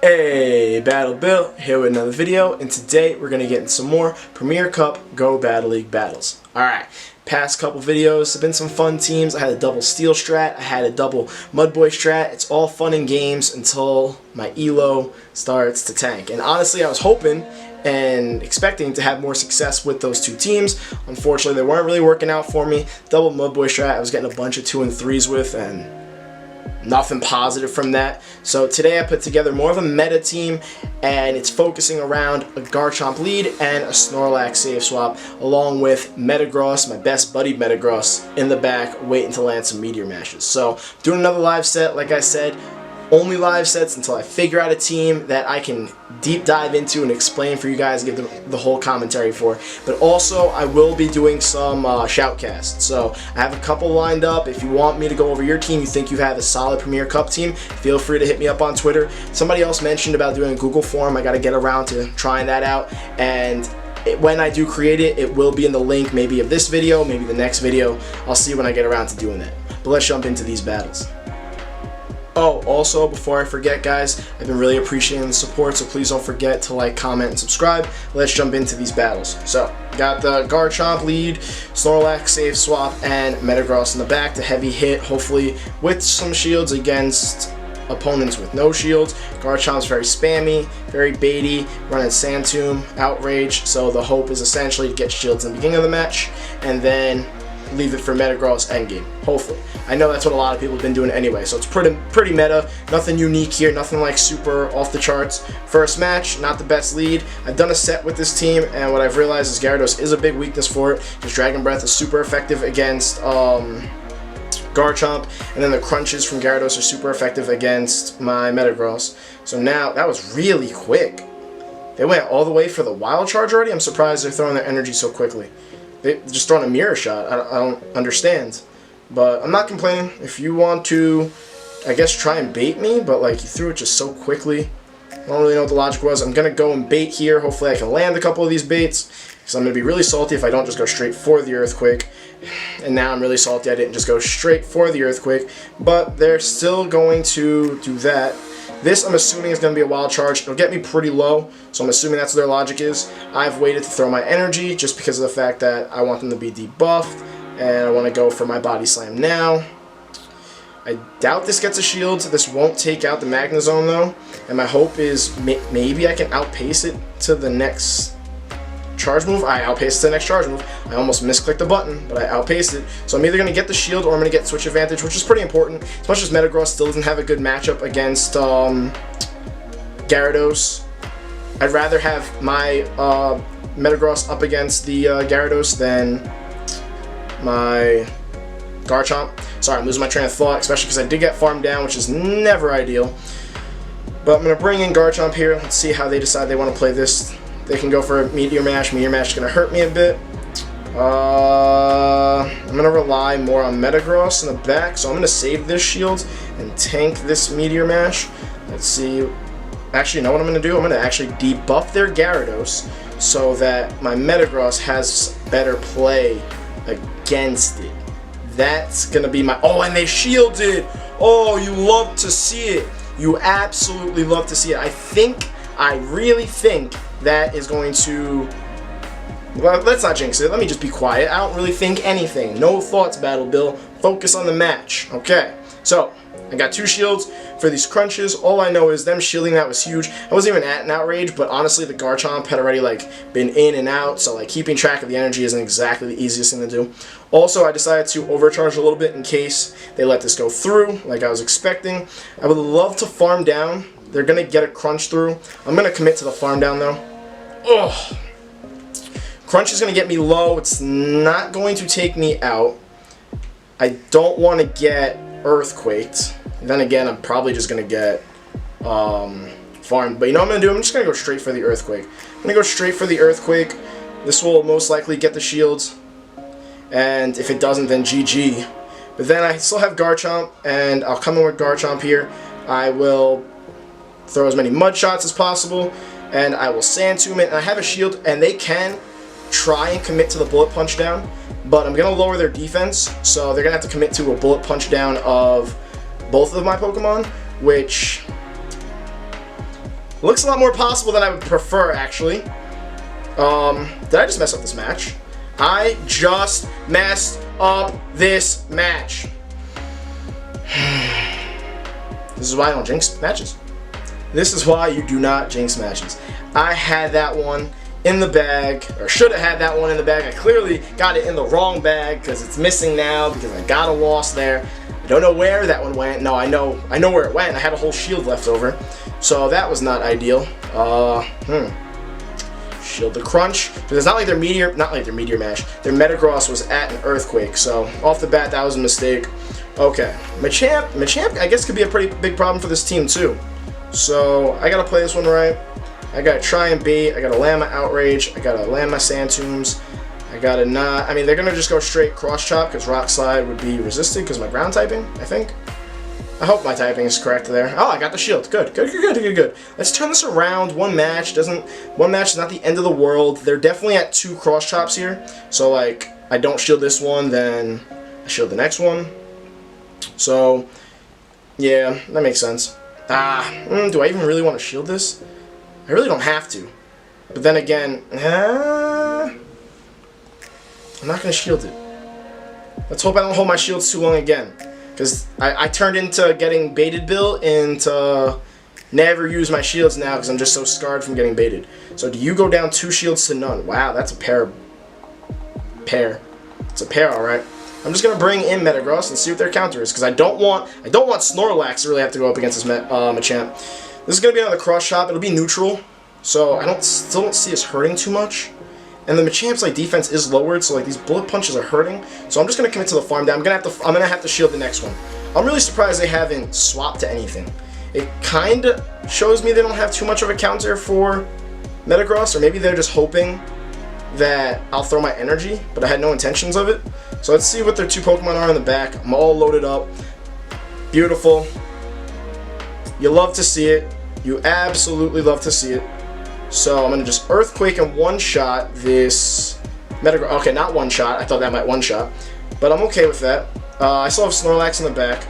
Hey, Battle Bill here with another video, and today we're going to get into some more Premier Cup Go Battle League battles. Alright, past couple videos have been some fun teams. I had a double Steel strat, I had a double Mudboy strat. It's all fun and games until my elo starts to tank. And honestly, I was hoping and expecting to have more success with those two teams. Unfortunately, they weren't really working out for me. Double Mudboy strat, I was getting a bunch of 2 and 3s with, and nothing positive from that. So today I put together more of a meta team, and it's focusing around a Garchomp lead and a Snorlax save swap, along with Metagross, my best buddy Metagross, in the back, waiting to land some Meteor Mashes. So doing another live set, like I said, only live sets until I figure out a team that I can deep dive into and explain for you guys, give the whole commentary for. But also, I will be doing some shoutcasts. So I have a couple lined up. If you want me to go over your team, you think you have a solid Premier Cup team, feel free to hit me up on Twitter. Somebody else mentioned about doing a Google form. I got to get around to trying that out. And when I do create it, it will be in the link maybe of this video, maybe the next video. I'll see when I get around to doing that. But let's jump into these battles. Oh, also, before I forget, guys, I've been really appreciating the support, so please don't forget to like, comment, and subscribe. Let's jump into these battles. So, got the Garchomp lead, Snorlax save swap, and Metagross in the back to heavy hit, hopefully with some shields against opponents with no shields. Garchomp's very spammy, very baity, running Sand Tomb, Outrage, so the hope is essentially to get shields in the beginning of the match, and then leave it for Metagross endgame, hopefully. I know that's what a lot of people have been doing anyway, so it's pretty meta. Nothing unique here, nothing like super off the charts. First match, not the best lead. I've done a set with this team, and what I've realized is Gyarados is a big weakness for it, because Dragon Breath is super effective against Garchomp, and then the crunches from Gyarados are super effective against my Metagross. So now, that was really quick. They went all the way for the Wild Charge already? I'm surprised they're throwing their energy so quickly. They're just throwing a mirror shot. I don't understand. But I'm not complaining. If you want to, I guess, try and bait me, but like, you threw it just so quickly. I don't really know what the logic was. I'm going to go and bait here. Hopefully I can land a couple of these baits, because I'm going to be really salty if I don't just go straight for the Earthquake. And now I'm really salty I didn't just go straight for the Earthquake. But they're still going to do that. This, I'm assuming, is going to be a Wild Charge. It'll get me pretty low, so I'm assuming that's what their logic is. I've waited to throw my energy just because of the fact that I want them to be debuffed, and I want to go for my Body Slam now. I doubt this gets a shield. This won't take out the Magnezone, though, and my hope is maybe I can outpace it to the next charge move. I outpaced the next charge move. I almost misclicked the button, but I outpaced it. So I'm either going to get the shield or I'm going to get switch advantage, which is pretty important. As much as Metagross still doesn't have a good matchup against Gyarados, I'd rather have my Metagross up against the Gyarados than my Garchomp. Sorry, I'm losing my train of thought, especially because I did get farmed down, which is never ideal. But I'm going to bring in Garchomp here. Let's see how they decide they want to play this. They can go for a Meteor Mash. Meteor Mash is going to hurt me a bit. I'm going to rely more on Metagross in the back, so I'm going to save this shield and tank this Meteor Mash. Let's see. Actually, you know what I'm going to do? I'm going to actually debuff their Gyarados so that my Metagross has better play against it. That's going to be my... Oh, and they shielded! Oh, you love to see it. You absolutely love to see it. I really think that is going to... Well, let's not jinx it. Let me just be quiet. I don't really think anything. No thoughts, Battle Bill. Focus on the match. Okay, so I got 2 shields for these crunches. All I know is them shielding that was huge. I wasn't even at an outrage, but honestly, the Garchomp had already been in and out, so keeping track of the energy isn't exactly the easiest thing to do. Also, I decided to overcharge a little bit in case they let this go through, like I was expecting. I would love to farm down. They're going to get a crunch through. I'm going to commit to the farm down, though. Ugh. Crunch is going to get me low. It's not going to take me out. I don't want to get Earthquaked. Then again, I'm probably just going to get farmed. But you know what I'm going to do? I'm just going to go straight for the Earthquake. I'm going to go straight for the Earthquake. This will most likely get the shields. And if it doesn't, then GG. But then I still have Garchomp, and I'll come in with Garchomp here. I will throw as many mud shots as possible, and I will Sand Tomb it. And I have a shield, and they can try and commit to the Bullet Punch down, but I'm going to lower their defense, so they're going to have to commit to a Bullet Punch down of both of my Pokemon, which Looks a lot more possible than I would prefer, actually. Did I just mess up this match? I just messed up this match. This is why I don't jinx matches. This is why you do not jinx matches. I had that one in the bag, or should have had that one in the bag. I clearly got it in the wrong bag because it's missing now because I got a loss there. I don't know where that one went. No, I know where it went. I had a whole shield left over, so that was not ideal. Shield the crunch, because it's not like their meteor mash. Their Metagross was at an earthquake, so off the bat that was a mistake. Okay, Machamp I guess could be a pretty big problem for this team too. So I gotta play this one right. I gotta try and bait. I gotta land my Outrage. I gotta land my Sand Tombs. I gotta not. I mean, they're gonna just go straight Cross Chop because Rock Slide would be resisted because my ground typing, I think. I hope my typing is correct there. Oh, I got the shield. Good. Let's turn this around. One match is not the end of the world. They're definitely at 2 Cross Chops here. So, like, I don't shield this one, then I shield the next one. So, yeah, that makes sense. Do I even really want to shield this? I really don't have to. But then again, I'm not going to shield it. Let's hope I don't hold my shields too long again. Because I turned into getting baited Bill into never use my shields now because I'm just so scarred from getting baited. So do you go down 2 shields to none? Wow, that's a pair. It's a pair, alright. I'm just gonna bring in Metagross and see what their counter is, because I don't want Snorlax to really have to go up against this Machamp. This is gonna be another Cross Chop. It'll be neutral, so I still don't see us hurting too much. And the Machamp's like defense is lowered, so like these bullet punches are hurting. So I'm just gonna commit to the farm down. I'm gonna have to shield the next one. I'm really surprised they haven't swapped to anything. It kinda shows me they don't have too much of a counter for Metagross, or maybe they're just hoping that I'll throw my energy, but I had no intentions of it. So let's see what their 2 Pokemon are in the back. I'm all loaded up. Beautiful. You love to see it. You absolutely love to see it. So I'm going to just Earthquake and one-shot this Metagross. Okay, not one-shot. I thought that might one-shot. But I'm okay with that. I still have Snorlax in the back.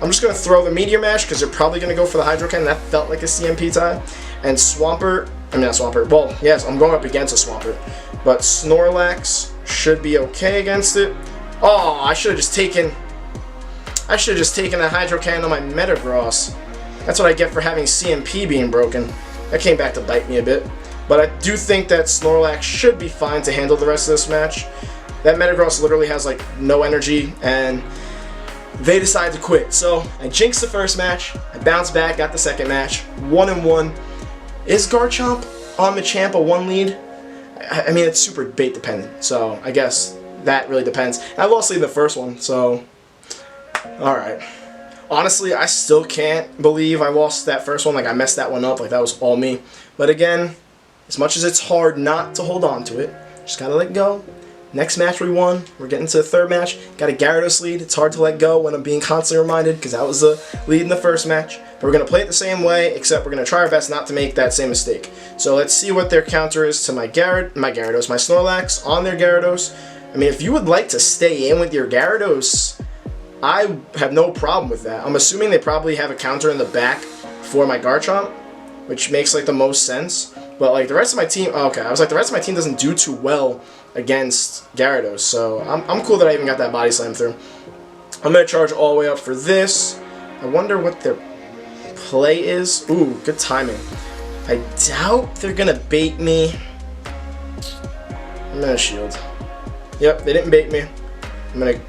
I'm just going to throw the Meteor Mash because they're probably going to go for the Hydro Cannon. That felt like a CMP tie. And Swampert. I mean, not Swampert. Well, yes, I'm going up against a Swampert. But Snorlax should be okay against it. Oh, I should have just taken a Hydro Cannon on my Metagross. That's what I get for having CMP being broken. That came back to bite me a bit. But I do think that Snorlax should be fine to handle the rest of this match. That Metagross literally has like no energy, and they decided to quit. So I jinxed the first match. I bounced back, got the second match. 1-1. Is Garchomp on Machamp a 1 lead? I mean, it's super bait dependent, so I guess that really depends. I lost lead in the first one, so alright. Honestly, I still can't believe I lost that first one. Like, I messed that one up. Like, that was all me. But again, as much as it's hard not to hold on to it, just gotta let go. Next match we won. We're getting to the third match. Got a Gyarados lead. It's hard to let go when I'm being constantly reminded because that was the lead in the first match. But we're going to play it the same way, except we're going to try our best not to make that same mistake. So let's see what their counter is to my Snorlax on their Gyarados. I mean, if you would like to stay in with your Gyarados, I have no problem with that. I'm assuming they probably have a counter in the back for my Garchomp, which makes like the most sense. But like the rest of my team, okay, I was like the rest of my team doesn't do too well against Gyarados, so I'm cool that I even got that Body Slam through. I'm going to charge all the way up for this. I wonder what their play is. Ooh, good timing. I doubt they're going to bait me. I'm going to shield. Yep, they didn't bait me. I'm going to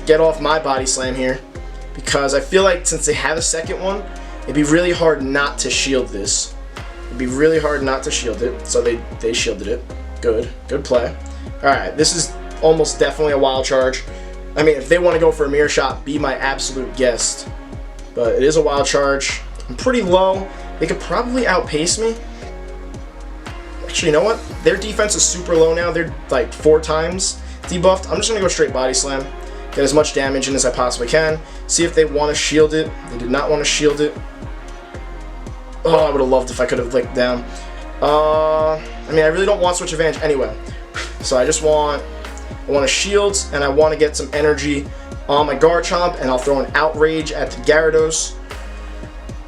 get off my Body Slam here because I feel like since they have a second one, it'd be really hard not to shield this. It'd be really hard not to shield it, so they shielded it. Good play. Alright, this is almost definitely a wild charge. I mean, if they want to go for a mirror shot, be my absolute guest. But it is a wild charge. I'm pretty low. They could probably outpace me. Actually, you know what? Their defense is super low now. They're like 4 times debuffed. I'm just going to go straight Body Slam. Get as much damage in as I possibly can. See if they want to shield it. They did not want to shield it. Oh, I would have loved if I could have licked down. I mean, I really don't want Switch Advantage anyway. So I want to shield, and I want to get some energy on my Garchomp, and I'll throw an Outrage at the Gyarados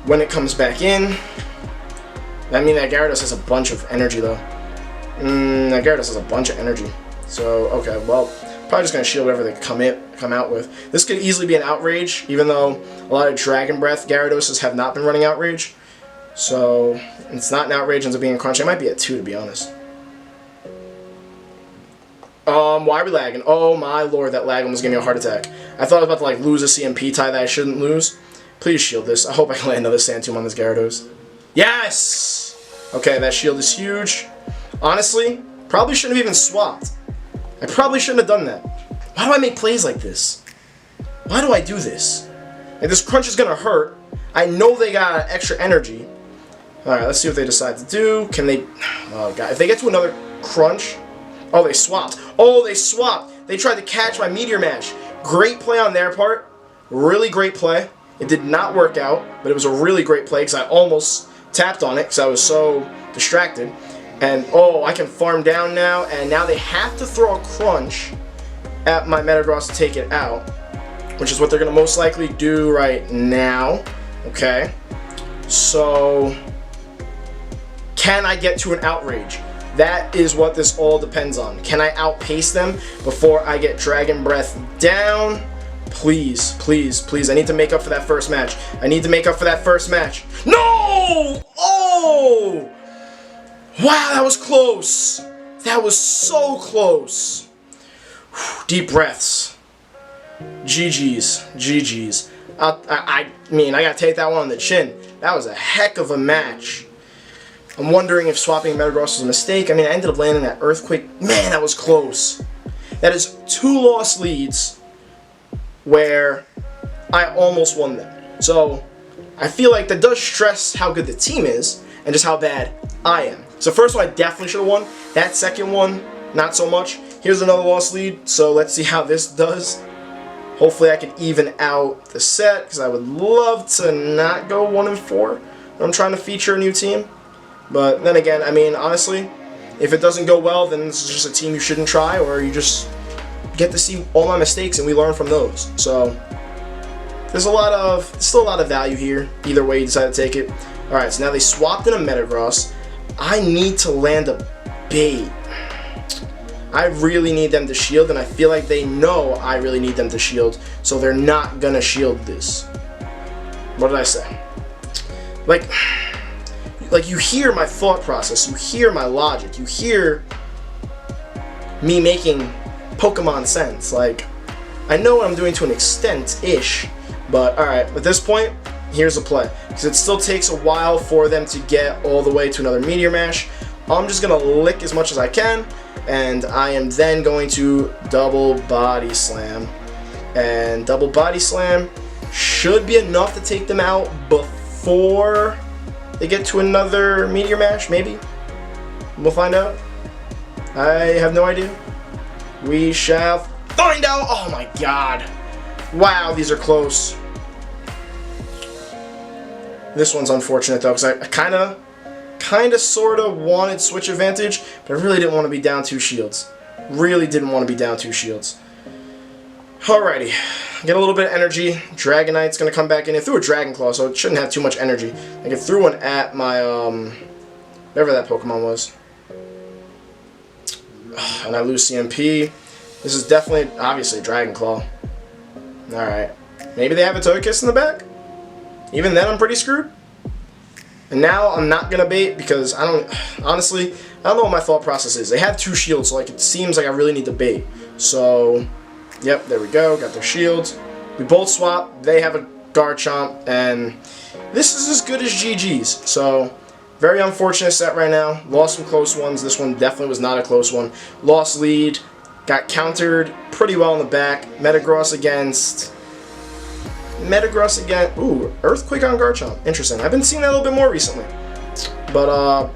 when it comes back in. I mean, that Gyarados has a bunch of energy, though. That Gyarados has a bunch of energy. So, okay, well, probably just going to shield whatever they come out with. This could easily be an Outrage, even though a lot of Dragon Breath Gyaradoses have not been running Outrage. So, it's not an Outrage, ends up being a Crunch. It might be a 2, to be honest. Why are we lagging? Oh my lord, that lag almost gave me a heart attack. I thought I was about to, like, lose a CMP tie that I shouldn't lose. Please shield this. I hope I can land another Sand Tomb on this Gyarados. Yes! Okay, that shield is huge. Honestly, probably shouldn't have even swapped. I probably shouldn't have done that. Why do I make plays like this? Why do I do this? Like, this Crunch is gonna hurt. I know they got extra energy. Alright, let's see what they decide to do. Can they... Oh, God. If they get to another Crunch... Oh, they swapped. Oh, they swapped. They tried to catch my Meteor Mash. Great play on their part. Really great play. It did not work out, but it was a really great play because I almost tapped on it because I was so distracted. And, oh, I can farm down now, and now they have to throw a Crunch at my Metagross to take it out, which is what they're going to most likely do right now. Okay. So, can I get to an Outrage? That is what this all depends on. Can I outpace them before I get Dragon Breath down? Please, please, please. I need to make up for that first match. I need to make up for that first match. No! Oh! Wow, that was close. That was so close. Deep breaths. GG's. GG's. I mean, I gotta take that one on the chin. That was a heck of a match. I'm wondering if swapping Metagross was a mistake. I mean, I ended up landing that Earthquake. Man, that was close. That is 2 lost leads where I almost won them. So, I feel like that does stress how good the team is and just how bad I am. So, first one, I definitely should have won. That second one, not so much. Here's another lost lead, so let's see how this does. Hopefully, I can even out the set, because I would love to not go 1-4 when I'm trying to feature a new team. But then again, I mean, honestly, if it doesn't go well, then this is just a team you shouldn't try, or you just get to see all my mistakes and we learn from those. So there's still a lot of value here. Either way you decide to take it. All right, so now they swapped in a Metagross. I need to land a bait. I really need them to shield, and I feel like they know I really need them to shield, so they're not gonna shield this. What did I say? Like, you hear my thought process, you hear my logic, you hear me making Pokemon sense. Like, I know what I'm doing to an extent-ish, but alright, at this point, here's the play. Because it still takes a while for them to get all the way to another Meteor Mash. I'm just going to lick as much as I can, and I am then going to double Body Slam. And double Body Slam should be enough to take them out before they get to another Meteor Mash, maybe. We'll find out. I have no idea. We shall find out. Oh my god. Wow, these are close. This one's unfortunate though, because I kinda sorta wanted switch advantage, but I really didn't want to be down 2 shields. Really didn't want to be down 2 shields. Alrighty. Get a little bit of energy. Dragonite's gonna come back in. It threw a Dragon Claw, so it shouldn't have too much energy. Like, it threw one at my, whatever that Pokemon was. And I lose CMP. This is definitely, obviously, Dragon Claw. Alright. Maybe they have a Togekiss in the back? Even then, I'm pretty screwed. And now, I'm not gonna bait, because honestly, I don't know what my thought process is. They have 2 shields, so, like, it seems like I really need to bait. So, yep, there we go. Got their shields. We both swap. They have a Garchomp, and this is as good as GG's. So, very unfortunate set right now. Lost some close ones. This one definitely was not a close one. Lost lead. Got countered pretty well in the back. Metagross against... Ooh, Earthquake on Garchomp. Interesting. I've been seeing that a little bit more recently. But,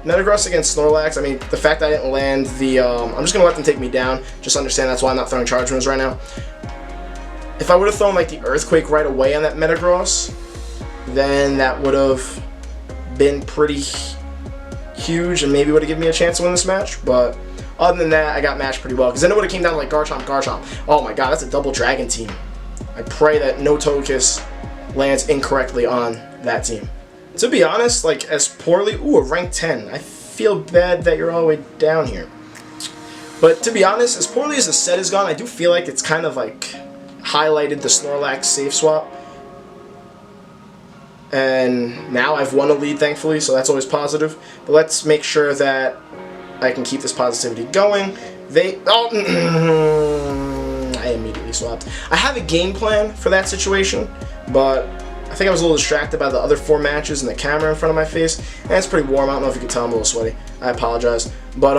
Metagross against Snorlax, I mean, the fact that I didn't land the, I'm just going to let them take me down. Just understand that's why I'm not throwing charge moves right now. If I would have thrown, like, the Earthquake right away on that Metagross, then that would have been pretty huge and maybe would have given me a chance to win this match. But, other than that, I got matched pretty well. Because then it would have came down to, like, Garchomp, Garchomp. Oh my god, that's a double Dragon team. I pray that no Togekiss lands incorrectly on that team. To be honest, like, as poorly... Ooh, a rank 10. I feel bad that you're all the way down here. But to be honest, as poorly as the set has gone, I do feel like it's kind of, like, highlighted the Snorlax safe swap. And now I've won a lead, thankfully, so that's always positive. But let's make sure that I can keep this positivity going. I immediately swapped. I have a game plan for that situation, but I think I was a little distracted by the other 4 matches and the camera in front of my face. And it's pretty warm. I don't know if you can tell I'm a little sweaty. I apologize. But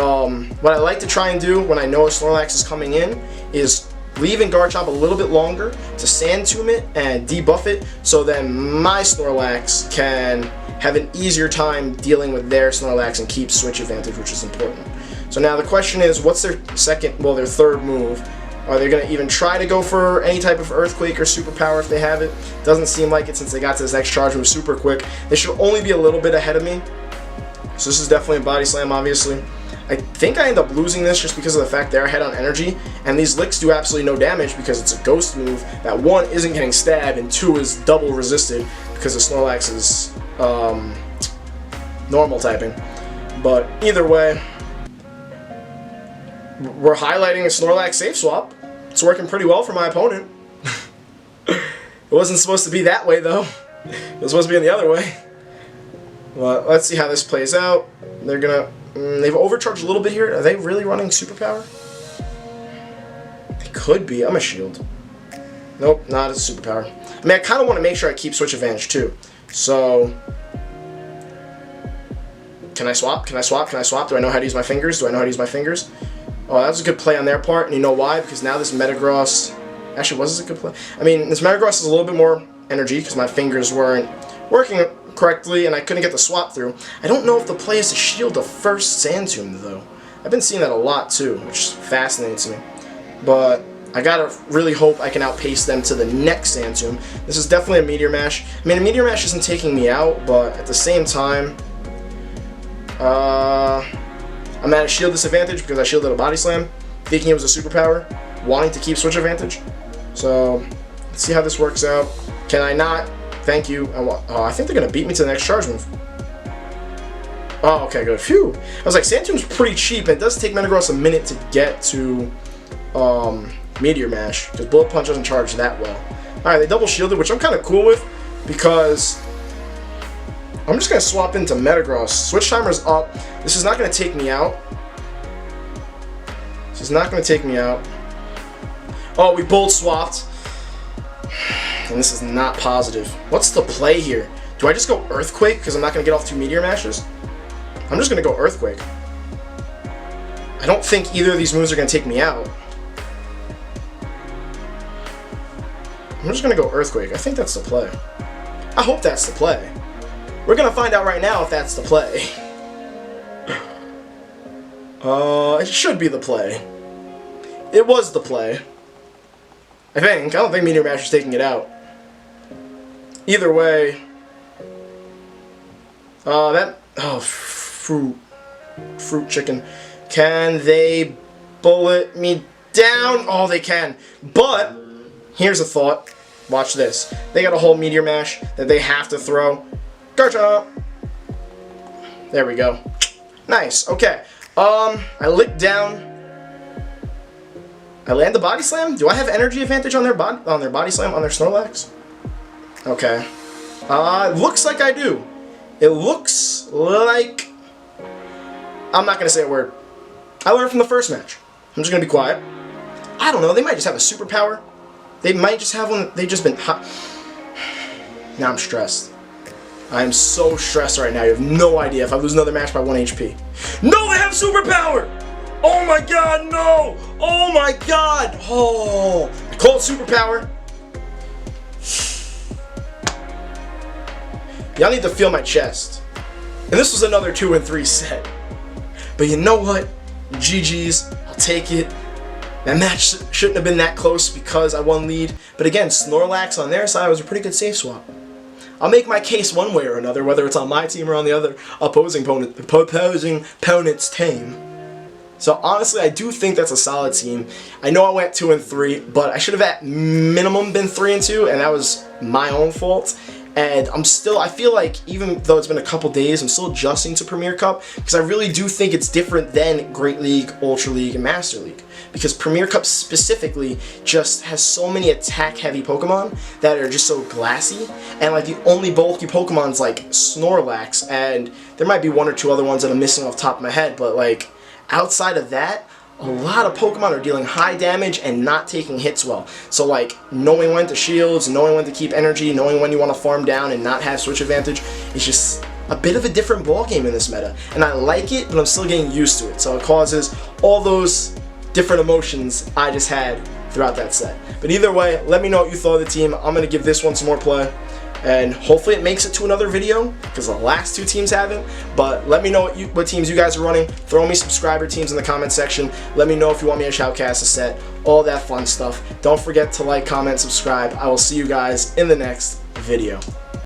what I like to try and do when I know a Snorlax is coming in is leave in Garchomp a little bit longer to Sand Tomb it and debuff it, so then my Snorlax can have an easier time dealing with their Snorlax and keep switch advantage, which is important. So now the question is, what's their third move? Are they going to even try to go for any type of Earthquake or Superpower if they have it? Doesn't seem like it since they got to this next charge move super quick. They should only be a little bit ahead of me. So this is definitely a Body Slam, obviously. I think I end up losing this just because of the fact they're ahead on energy, and these licks do absolutely no damage because it's a ghost move that 1 isn't getting stabbed and 2 is double resisted because the Snorlax is normal typing. But either way, we're highlighting a Snorlax safe swap. It's working pretty well for my opponent. It wasn't supposed to be that way though. It was supposed to be in the other way. Well, let's see how this plays out. They're gonna... they've overcharged a little bit here. Are they really running Superpower? They could be. I'm a shield. Nope, not as a Superpower. I mean, I kind of want to make sure I keep Switch Advantage too. So... Can I swap? Can I swap? Can I swap? Do I know how to use my fingers? Do I know how to use my fingers? Oh, that was a good play on their part, and you know why? Because now this Metagross... Actually, was this a good play? I mean, this Metagross is a little bit more energy because my fingers weren't working correctly and I couldn't get the swap through. I don't know if the play is to shield the first Sand Tomb, though. I've been seeing that a lot, too, which fascinates me. But I gotta really hope I can outpace them to the next Sand Tomb. This is definitely a Meteor Mash. I mean, a Meteor Mash isn't taking me out, but at the same time... I'm at a shield disadvantage because I shielded a Body Slam, thinking it was a Superpower, wanting to keep Switch Advantage. So, let's see how this works out. Can I not? Thank you. I think they're going to beat me to the next charge move. Oh, okay, good. Phew. I was like, Sand Tomb's pretty cheap, and it does take Metagross a minute to get to Meteor Mash, because Bullet Punch doesn't charge that well. Alright, they double shielded, which I'm kind of cool with, because I'm just going to swap into Metagross. Switch Timer's up. This is not going to take me out. This is not going to take me out. Oh, we both swapped. And this is not positive. What's the play here? Do I just go Earthquake because I'm not going to get off 2 Meteor Mashes? I'm just going to go Earthquake. I don't think either of these moves are going to take me out. I'm just going to go Earthquake. I think that's the play. I hope that's the play. We're going to find out right now if that's the play. It should be the play. It was the play. I think. I don't think Meteor Mash is taking it out. Either way. Fruit chicken. Can they bullet me down? Oh, they can. But, here's a thought. Watch this. They got a whole Meteor Mash that they have to throw. Garchomp! There we go. Nice. Okay. I licked down. I land the Body Slam? Do I have energy advantage on their Body Slam, on their Snorlax? Okay. Looks like I do. It looks like... I'm not going to say a word. I learned from the first match. I'm just going to be quiet. I don't know. They might just have a superpower. They might just have one. They've just been hot. Now I'm stressed. I am so stressed right now. You have no idea if I lose another match by 1 HP. No, they have superpower! Oh my god, no! Oh my god! Oh! I call it superpower. Y'all need to feel my chest. And this was another 2 and 3 set. But you know what? GG's. I'll take it. That match shouldn't have been that close because I won lead. But again, Snorlax on their side was a pretty good safe swap. I'll make my case one way or another, whether it's on my team or on the other opposing opponent's team. So honestly, I do think that's a solid team. I know I went 2 and 3, but I should have at minimum been 3 and 2, and that was my own fault. And I feel like even though it's been a couple days, I'm still adjusting to Premier Cup because I really do think it's different than Great League, Ultra League, and Master League. Because Premier Cup specifically just has so many attack-heavy Pokemon that are just so glassy, and like the only bulky Pokemon's like Snorlax, and there might be one or two other ones that I'm missing off the top of my head, but like outside of that, a lot of Pokemon are dealing high damage and not taking hits well. So like knowing when to shields, knowing when to keep energy, knowing when you want to farm down and not have switch advantage is just a bit of a different ball game in this meta. And I like it, but I'm still getting used to it. So it causes all those different emotions I just had throughout that set. But either way, let me know what you thought of the team. I'm going to give this one some more play. And hopefully it makes it to another video, because the last two teams haven't. But let me know what teams you guys are running. Throw me subscriber teams in the comment section. Let me know if you want me to shoutcast a set. All that fun stuff. Don't forget to like, comment, subscribe. I will see you guys in the next video.